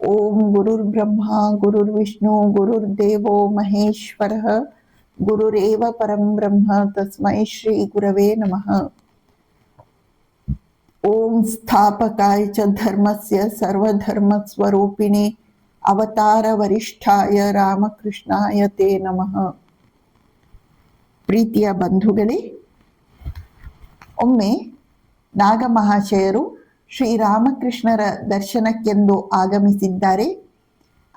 ಓಂ ಗುರುರ್ಬ್ರಹ್ಮ ಗುರುರ್ವಿಷ್ಣು ಗುರುರ್ದೇವೋ ಮಹೇಶ್ವರಃ ಗುರುರೇವ ಪರಂ ಬ್ರಹ್ಮ ತಸ್ಮೈ ಶ್ರೀ ಗುರವೇ ನಮಃ. ಓಂ ಸ್ಥಾಪಕಾಯ ಚ ಧರ್ಮಸ್ಯ ಸರ್ವಧರ್ಮ ಸ್ವರೂಪಿಣೆ ಅವತಾರ ವರಿಷ್ಠಾಯ ರಾಮಕೃಷ್ಣಾಯ ತೇ ನಮಃ. ಪ್ರೀತಿಯ ಬಂಧುಗಳೇ, ಒಮ್ಮೆ ನಾಗಮಹಾಶಯರು ಶ್ರೀರಾಮಕೃಷ್ಣರ ದರ್ಶನಕ್ಕೆಂದು ಆಗಮಿಸಿದ್ದಾರೆ.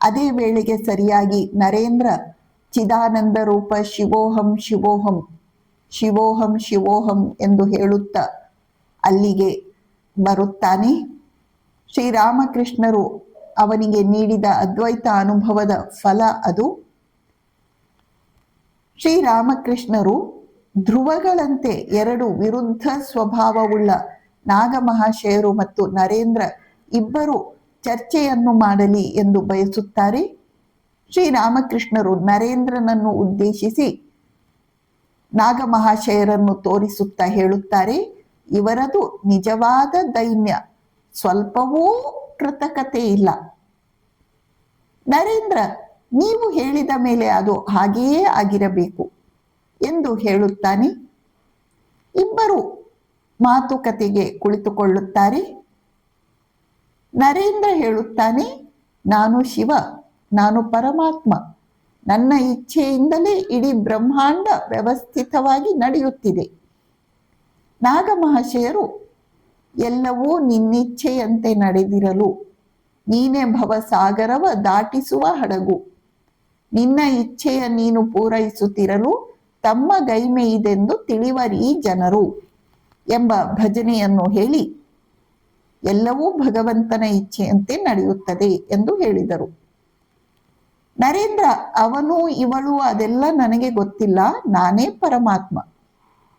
ಅದೇ ವೇಳೆಗೆ ಸರಿಯಾಗಿ ನರೇಂದ್ರ ಚಿದಾನಂದ ರೂಪ ಶಿವೋಹಂ ಶಿವೋಹಂ ಶಿವೋಹಂ ಶಿವೋಹಂ ಎಂದು ಹೇಳುತ್ತಾ ಅಲ್ಲಿಗೆ ಬರುತ್ತಾನೆ. ಶ್ರೀರಾಮಕೃಷ್ಣರು ಅವನಿಗೆ ನೀಡಿದ ಅದ್ವೈತ ಅನುಭವದ ಫಲ ಅದು. ಶ್ರೀರಾಮಕೃಷ್ಣರು ಧ್ರುವಗಳಂತೆ ಎರಡು ವಿರುದ್ಧ ಸ್ವಭಾವವುಳ್ಳ ನಾಗಮಹಾಶಯರು ಮತ್ತು ನರೇಂದ್ರ ಇಬ್ಬರು ಚರ್ಚೆಯನ್ನು ಮಾಡಲಿ ಎಂದು ಬಯಸುತ್ತಾರೆ. ಶ್ರೀರಾಮಕೃಷ್ಣರು ನರೇಂದ್ರನನ್ನು ಉದ್ದೇಶಿಸಿ ನಾಗಮಹಾಶಯರನ್ನು ತೋರಿಸುತ್ತಾ ಹೇಳುತ್ತಾರೆ, ಇವರದು ನಿಜವಾದ ದೈನ್ಯ, ಸ್ವಲ್ಪವೂ ಕೃತಕತೆ ಇಲ್ಲ. ನರೇಂದ್ರ, ನೀವು ಹೇಳಿದ ಮೇಲೆ ಅದು ಹಾಗೆಯೇ ಆಗಿರಬೇಕು ಎಂದು ಹೇಳುತ್ತಾನೆ. ಇಬ್ಬರು ಮಾತುಕತೆಗೆ ಕುಳಿತುಕೊಳ್ಳುತ್ತಾರೆ. ನರೇಂದ್ರ ಹೇಳುತ್ತಾನೆ, ನಾನು ಶಿವ, ನಾನು ಪರಮಾತ್ಮ, ನನ್ನ ಇಚ್ಛೆಯಿಂದಲೇ ಇಡೀ ಬ್ರಹ್ಮಾಂಡ ವ್ಯವಸ್ಥಿತವಾಗಿ ನಡೆಯುತ್ತಿದೆ. ನಾಗಮಹಾಶಯರು, ಎಲ್ಲವೂ ನಿನ್ನಿಚ್ಛೆಯಂತೆ ನಡೆದಿರಲು ನೀನೇ ಭವಸಾಗರವ ದಾಟಿಸುವ ಹಡಗು, ನಿನ್ನ ಇಚ್ಛೆಯ ನೀನು ಪೂರೈಸುತ್ತಿರಲು ತಮ್ಮ ಗೈಮೆ ಇದೆಂದು ತಿಳಿವರಿ ಜನರು ಎಂಬ ಭಜನೆಯನ್ನು ಹೇಳಿ ಎಲ್ಲವೂ ಭಗವಂತನ ಇಚ್ಛೆಯಂತೆ ನಡೆಯುತ್ತದೆ ಎಂದು ಹೇಳಿದರು. ನರೇಂದ್ರ, ಅವನು ಇವಳು ಅದೆಲ್ಲ ನನಗೆ ಗೊತ್ತಿಲ್ಲ, ನಾನೇ ಪರಮಾತ್ಮ,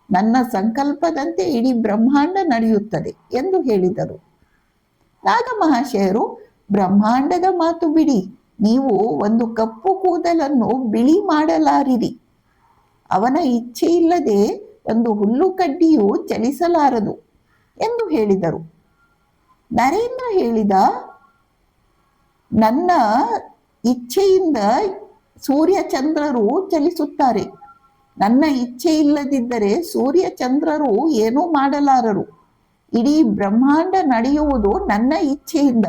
ನನ್ನ ಸಂಕಲ್ಪದಂತೆ ಇಡೀ ಬ್ರಹ್ಮಾಂಡ ನಡೆಯುತ್ತದೆ ಎಂದು ಹೇಳಿದರು. ನಾಗಮಹಾಶಯರು, ಬ್ರಹ್ಮಾಂಡದ ಮಾತು ಬಿಡಿ, ನೀವು ಒಂದು ಕಪ್ಪು ಕೂದಲನ್ನು ಬಿಳಿ ಮಾಡಲಾರಿರಿ, ಅವನ ಇಚ್ಛೆ ಇಲ್ಲದೆ ಒಂದು ಹುಲ್ಲು ಕಡ್ಡಿಯು ಚಲಿಸಲಾರದು ಎಂದು ಹೇಳಿದರು. ನರೇಂದ್ರ ಹೇಳಿದ, ನನ್ನ ಇಚ್ಛೆಯಿಂದ ಸೂರ್ಯ ಚಂದ್ರರು ಚಲಿಸುತ್ತಾರೆ, ನನ್ನ ಇಚ್ಛೆ ಇಲ್ಲದಿದ್ದರೆ ಸೂರ್ಯ ಚಂದ್ರರು ಏನೂ ಮಾಡಲಾರರು, ಇಡೀ ಬ್ರಹ್ಮಾಂಡ ನಡೆಯುವುದು ನನ್ನ ಇಚ್ಛೆಯಿಂದ.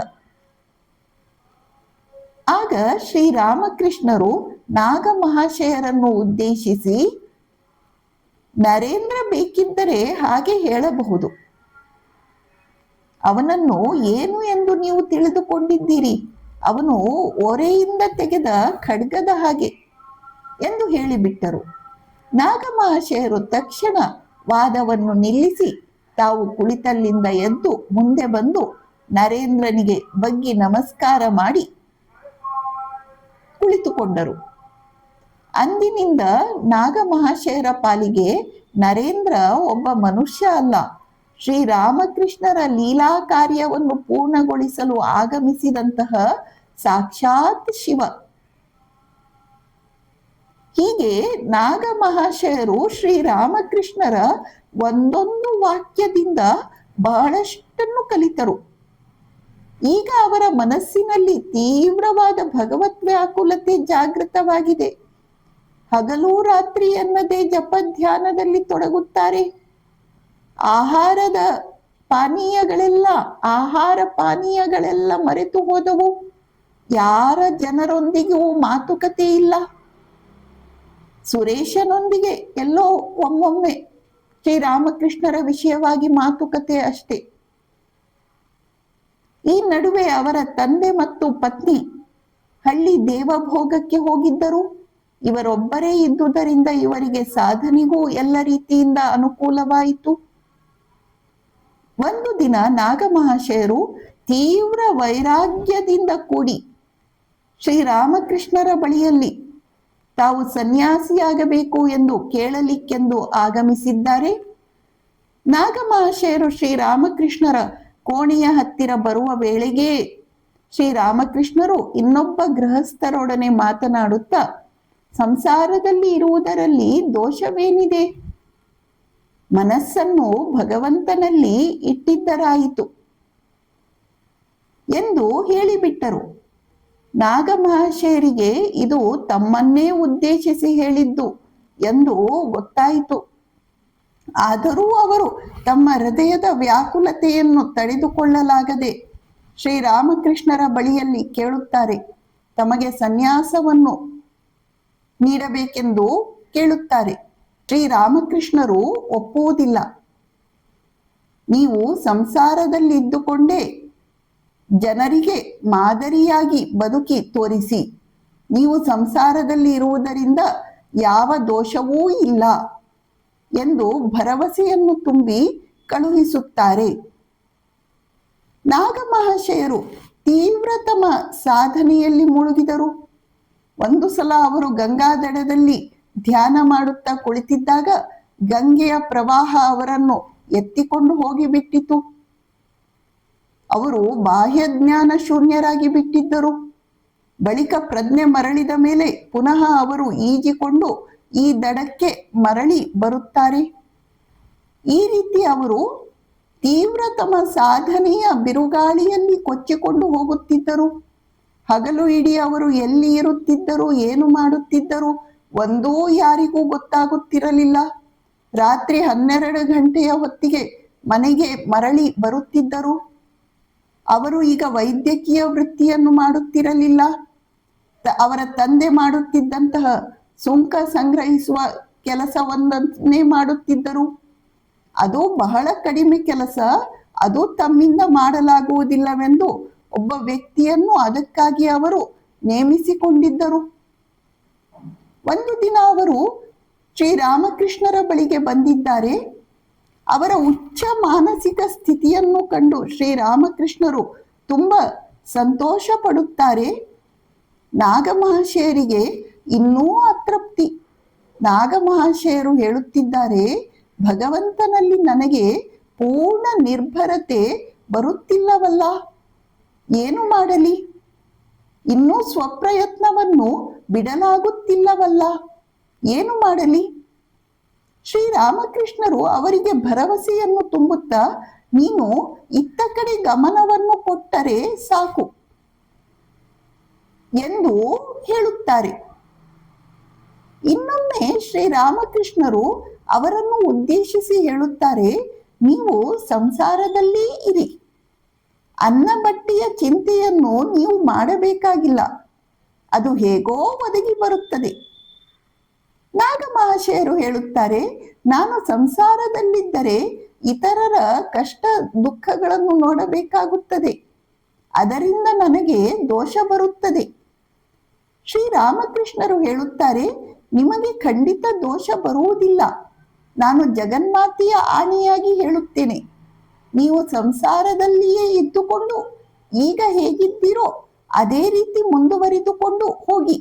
ಆಗ ಶ್ರೀರಾಮಕೃಷ್ಣರು ನಾಗಮಹಾಶಯರನ್ನು ಉದ್ದೇಶಿಸಿ, ನರೇಂದ್ರ ಬೇಕಿದ್ದರೆ ಹಾಗೆ ಹೇಳಬಹುದು, ಅವನನ್ನು ಏನು ಎಂದು ನೀವು ತಿಳಿದುಕೊಂಡಿದ್ದೀರಿ, ಅವನು ಒರೆಯಿಂದ ತೆಗೆದ ಖಡ್ಗದ ಹಾಗೆ ಎಂದು ಹೇಳಿಬಿಟ್ಟರು. ನಾಗಮಹಾಶಯರು ತಕ್ಷಣ ವಾದವನ್ನು ನಿಲ್ಲಿಸಿ ತಾವು ಕುಳಿತಲ್ಲಿಂದ ಎದ್ದು ಮುಂದೆ ಬಂದು ನರೇಂದ್ರನಿಗೆ ಬಗ್ಗಿ ನಮಸ್ಕಾರ ಮಾಡಿ ಕುಳಿತುಕೊಂಡರು. ಅಂದಿನಿಂದ ನಾಗಮಹಾಶಯರ ಪಾಲಿಗೆ ನರೇಂದ್ರ ಒಬ್ಬ ಮನುಷ್ಯ ಅಲ್ಲ, ಶ್ರೀರಾಮಕೃಷ್ಣರ ಲೀಲಾ ಕಾರ್ಯವನ್ನು ಪೂರ್ಣಗೊಳಿಸಲು ಆಗಮಿಸಿದಂತಹ ಸಾಕ್ಷಾತ್ ಶಿವ. ಹೀಗೆ ನಾಗಮಹಾಶಯರು ಶ್ರೀರಾಮಕೃಷ್ಣರ ಒಂದೊಂದು ವಾಕ್ಯದಿಂದ ಬಹಳಷ್ಟನ್ನು ಕಲಿತರು. ಈಗ ಅವರ ಮನಸ್ಸಿನಲ್ಲಿ ತೀವ್ರವಾದ ಭಗವತ್ ವ್ಯಾಕುಲತೆ ಜಾಗೃತವಾಗಿದೆ. ಹಗಲು ರಾತ್ರಿ ಎನ್ನದೇ ಜಪ ಧ್ಯಾನದಲ್ಲಿ ತೊಡಗುತ್ತಾರೆ. ಆಹಾರ ಪಾನೀಯಗಳೆಲ್ಲ ಮರೆತು ಹೋದವು. ಯಾರ ಜನರೊಂದಿಗೂ ಮಾತುಕತೆ ಇಲ್ಲ. ಸುರೇಶನೊಂದಿಗೆ ಎಲ್ಲೋ ಒಮ್ಮೊಮ್ಮೆ ಶ್ರೀರಾಮಕೃಷ್ಣರ ವಿಷಯವಾಗಿ ಮಾತುಕತೆ ಅಷ್ಟೇ. ಈ ನಡುವೆ ಅವರ ತಂದೆ ಮತ್ತು ಪತ್ನಿ ಹಳ್ಳಿ ದೇವಭೋಗಕ್ಕೆ ಹೋಗಿದ್ದರು. ಇವರೊಬ್ಬರೇ ಇದ್ದುದರಿಂದ ಇವರಿಗೆ ಸಾಧನೆಗೂ ಎಲ್ಲ ರೀತಿಯಿಂದ ಅನುಕೂಲವಾಯಿತು. ಒಂದು ದಿನ ನಾಗಮಹಾಶಯರು ತೀವ್ರ ವೈರಾಗ್ಯದಿಂದ ಕೂಡಿ ಶ್ರೀರಾಮಕೃಷ್ಣರ ಬಳಿಯಲ್ಲಿ ತಾವು ಸನ್ಯಾಸಿಯಾಗಬೇಕು ಎಂದು ಕೇಳಲಿಕ್ಕೆಂದು ಆಗಮಿಸಿದ್ದಾರೆ. ನಾಗಮಹಾಶಯರು ಶ್ರೀರಾಮಕೃಷ್ಣರ ಕೋಣೆಯ ಹತ್ತಿರ ಬರುವ ವೇಳೆಗೆ ಶ್ರೀರಾಮಕೃಷ್ಣರು ಇನ್ನೊಬ್ಬ ಗೃಹಸ್ಥರೊಡನೆ ಮಾತನಾಡುತ್ತಾ, ಸಂಸಾರದಲ್ಲಿ ಇರುವುದರಲ್ಲಿ ದೋಷವೇನಿದೆ, ಮನಸ್ಸನ್ನು ಭಗವಂತನಲ್ಲಿ ಇಟ್ಟಿದ್ದರಾಯಿತು ಎಂದು ಹೇಳಿಬಿಟ್ಟರು. ನಾಗಮಹಾಶಯರಿಗೆ ಇದು ತಮ್ಮನ್ನೇ ಉದ್ದೇಶಿಸಿ ಹೇಳಿದ್ದು ಎಂದು ಗೊತ್ತಾಯಿತು. ಆದರೂ ಅವರು ತಮ್ಮ ಹೃದಯದ ವ್ಯಾಕುಲತೆಯನ್ನು ತಡೆದುಕೊಳ್ಳಲಾಗದೆ ಶ್ರೀರಾಮಕೃಷ್ಣರ ಬಳಿಯಲ್ಲಿ ಕೇಳುತ್ತಾರೆ. ತಮಗೆ ಸನ್ಯಾಸವನ್ನು ನೀಡಬೇಕೆಂದು ಕೇಳುತ್ತಾರೆ. ಶ್ರೀರಾಮಕೃಷ್ಣರು ಒಪ್ಪುವುದಿಲ್ಲ. ನೀವು ಸಂಸಾರದಲ್ಲಿ ಇದ್ದುಕೊಂಡೇ ಜನರಿಗೆ ಮಾದರಿಯಾಗಿ ಬದುಕಿ ತೋರಿಸಿ. ನೀವು ಸಂಸಾರದಲ್ಲಿ ಇರುವುದರಿಂದ ಯಾವ ದೋಷವೂ ಇಲ್ಲ ಎಂದು ಭರವಸೆಯನ್ನು ತುಂಬಿ ಕಳುಹಿಸುತ್ತಾರೆ. ನಾಗಮಹಾಶಯರು ತೀವ್ರತಮ ಸಾಧನೆಯಲ್ಲಿ ಮುಳುಗಿದರು. ಒಂದು ಸಲ ಅವರು ಗಂಗಾದಡದಲ್ಲಿ ಧ್ಯಾನ ಮಾಡುತ್ತಾ ಕುಳಿತಿದ್ದಾಗ ಗಂಗೆಯ ಪ್ರವಾಹ ಅವರನ್ನು ಎತ್ತಿಕೊಂಡು ಹೋಗಿಬಿಟ್ಟಿತು. ಅವರು ಬಾಹ್ಯ ಜ್ಞಾನ ಶೂನ್ಯರಾಗಿ ಬಿಟ್ಟಿದ್ದರು. ಬಳಿಕ ಪ್ರಜ್ಞೆ ಮರಳಿದ ಮೇಲೆ ಪುನಃ ಅವರು ಈಜಿಕೊಂಡು ಈ ದಡಕ್ಕೆ ಮರಳಿ ಬರುತ್ತಾರೆ. ಈ ರೀತಿ ಅವರು ತೀವ್ರತಮ ಸಾಧನೆಯ ಬಿರುಗಾಳಿಯಲ್ಲಿ ಕೊಚ್ಚಿಕೊಂಡು ಹೋಗುತ್ತಿದ್ದರು. ಹಗಲು ಇಡೀ ಅವರು ಎಲ್ಲಿ ಇರುತ್ತಿದ್ದರು, ಏನು ಮಾಡುತ್ತಿದ್ದರು ಒಂದೂ ಯಾರಿಗೂ ಗೊತ್ತಾಗುತ್ತಿರಲಿಲ್ಲ. ರಾತ್ರಿ 12 ಗಂಟೆಯ ಹೊತ್ತಿಗೆ ಮನೆಗೆ ಮರಳಿ ಬರುತ್ತಿದ್ದರು. ಅವರು ಈಗ ವೈದ್ಯಕೀಯ ವೃತ್ತಿಯನ್ನು ಮಾಡುತ್ತಿರಲಿಲ್ಲ. ಅವರ ತಂದೆ ಮಾಡುತ್ತಿದ್ದಂತಹ ಸುಂಕ ಸಂಗ್ರಹಿಸುವ ಕೆಲಸವನ್ನೇ ಮಾಡುತ್ತಿದ್ದರು. ಅದು ಬಹಳ ಕಡಿಮೆ ಕೆಲಸ. ಅದು ತಮ್ಮಿಂದ ಮಾಡಲಾಗುವುದಿಲ್ಲವೆಂದು ಒಬ್ಬ ವ್ಯಕ್ತಿಯನ್ನು ಅದಕ್ಕಾಗಿ ಅವರು ನೇಮಿಸಿಕೊಂಡಿದ್ದರು. ಒಂದು ದಿನ ಅವರು ಶ್ರೀರಾಮಕೃಷ್ಣರ ಬಳಿಗೆ ಬಂದಿದ್ದಾರೆ. ಅವರ ಉಚ್ಚ ಮಾನಸಿಕ ಸ್ಥಿತಿಯನ್ನು ಕಂಡು ಶ್ರೀರಾಮಕೃಷ್ಣರು ತುಂಬಾ ಸಂತೋಷ ಪಡುತ್ತಾರೆ. ನಾಗಮಹಾಶಯರಿಗೆ ಇನ್ನೂ ಅತೃಪ್ತಿ. ನಾಗಮಹಾಶಯರು ಹೇಳುತ್ತಿದ್ದಾರೆ, ಭಗವಂತನಲ್ಲಿ ನನಗೆ ಪೂರ್ಣ ನಿರ್ಭರತೆ ಬರುತ್ತಿಲ್ಲವಲ್ಲ, ಏನು ಮಾಡಲಿ? ಇನ್ನೂ ಸ್ವಪ್ರಯತ್ನವನ್ನು ಬಿಡಲಾಗುತ್ತಿಲ್ಲವಲ್ಲ, ಏನು ಮಾಡಲಿ? ಶ್ರೀರಾಮಕೃಷ್ಣರು ಅವರಿಗೆ ಭರವಸೆಯನ್ನು ತುಂಬುತ್ತಾ, ನೀನು ಇತ್ತ ಕಡೆ ಗಮನವನ್ನು ಕೊಟ್ಟರೆ ಸಾಕು ಎಂದು ಹೇಳುತ್ತಾರೆ. ಇನ್ನೊಮ್ಮೆ ಶ್ರೀರಾಮಕೃಷ್ಣರು ಅವರನ್ನು ಉದ್ದೇಶಿಸಿ ಹೇಳುತ್ತಾರೆ, ನೀವು ಸಂಸಾರದಲ್ಲೇ ಇರಿ. ಅನ್ನ ಬಟ್ಟೆಯ ಚಿಂತೆಯನ್ನು ನೀವು ಮಾಡಬೇಕಾಗಿಲ್ಲ, ಅದು ಹೇಗೋ ಒದಗಿ ಬರುತ್ತದೆ. ನಾಗಮಹಾಶಯರು ಹೇಳುತ್ತಾರೆ, ನಾನು ಸಂಸಾರದಲ್ಲಿದ್ದರೆ ಇತರರ ಕಷ್ಟ ದುಃಖಗಳನ್ನು ನೋಡಬೇಕಾಗುತ್ತದೆ, ಅದರಿಂದ ನನಗೆ ದೋಷ ಬರುತ್ತದೆ. ಶ್ರೀರಾಮಕೃಷ್ಣರು ಹೇಳುತ್ತಾರೆ, ನಿಮಗೆ ಖಂಡಿತ ದೋಷ ಬರುವುದಿಲ್ಲ. ನಾನು ಜಗನ್ಮಾತೆಯ ಆಣೆಯಾಗಿ ಹೇಳುತ್ತೇನೆ, ನೀವು ಸಂಸಾರದಲ್ಲಿಯೇ ಇದ್ದುಕೊಂಡು ಈಗ ಹೇಗಿದ್ದೀರೋ ಅದೇ ರೀತಿ ಮುಂದುವರಿದುಕೊಂಡು ಹೋಗಿ.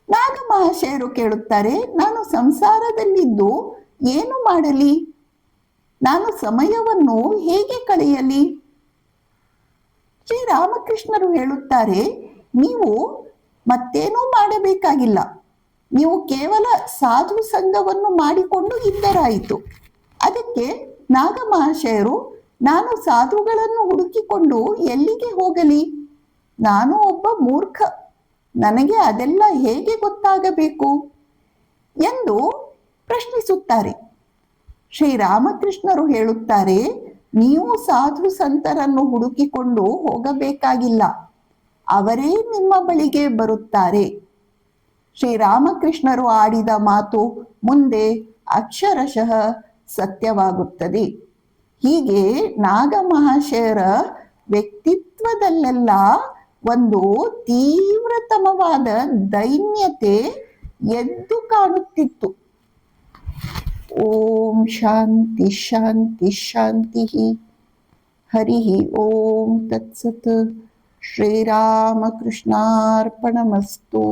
ನಾಗಮಹಾಶಯರು ಕೇಳುತ್ತಾರೆ, ನಾನು ಸಂಸಾರದಲ್ಲಿದ್ದು ಏನು ಮಾಡಲಿ? ನಾನು ಸಮಯವನ್ನು ಹೇಗೆ ಕಳೆಯಲಿ? ಶ್ರೀರಾಮಕೃಷ್ಣರು ಹೇಳುತ್ತಾರೆ, ನೀವು ಮತ್ತೇನೂ ಮಾಡಬೇಕಾಗಿಲ್ಲ. ನೀವು ಕೇವಲ ಸಾಧು ಸಂಘವನ್ನು ಮಾಡಿಕೊಂಡು ಇದ್ದರಾಯಿತು. ಅದಕ್ಕೆ ನಾಗಮಹಾಶಯರು, ನಾನು ಸಾಧುಗಳನ್ನು ಹುಡುಕಿಕೊಂಡು ಎಲ್ಲಿಗೆ ಹೋಗಲಿ? ನಾನು ಒಬ್ಬ ಮೂರ್ಖ, ನನಗೆ ಅದೆಲ್ಲ ಹೇಗೆ ಗೊತ್ತಾಗಬೇಕು ಎಂದು ಪ್ರಶ್ನಿಸುತ್ತಾರೆ. ಶ್ರೀರಾಮಕೃಷ್ಣರು ಹೇಳುತ್ತಾರೆ, ನೀವು ಸಾಧು ಸಂತರನ್ನು ಹುಡುಕಿಕೊಂಡು ಹೋಗಬೇಕಾಗಿಲ್ಲ, ಅವರೇ ನಿಮ್ಮ ಬಳಿಗೆ ಬರುತ್ತಾರೆ. ಶ್ರೀರಾಮಕೃಷ್ಣರು ಆಡಿದ ಮಾತು ಮುಂದೆ ಅಕ್ಷರಶಃ ಸತ್ಯವಾಗುತ್ತದೆ. ಹೀಗೆ ನಾಗಮಹಾಶಯರ ವ್ಯಕ್ತಿತ್ವದಲ್ಲೆಲ್ಲ ಒಂದು ತೀವ್ರತಮವಾದ ದೈನ್ಯತೆ ಎದ್ದು ಕಾಣುತ್ತಿತ್ತು. ಓಂ ಶಾಂತಿ ಶಾಂತಿ ಶಾಂತಿ. ಹರಿ ಓಂ ತತ್ಸತ್. ಶ್ರೀರಾಮಕೃಷ್ಣಾರ್ಪಣಮಸ್ತು.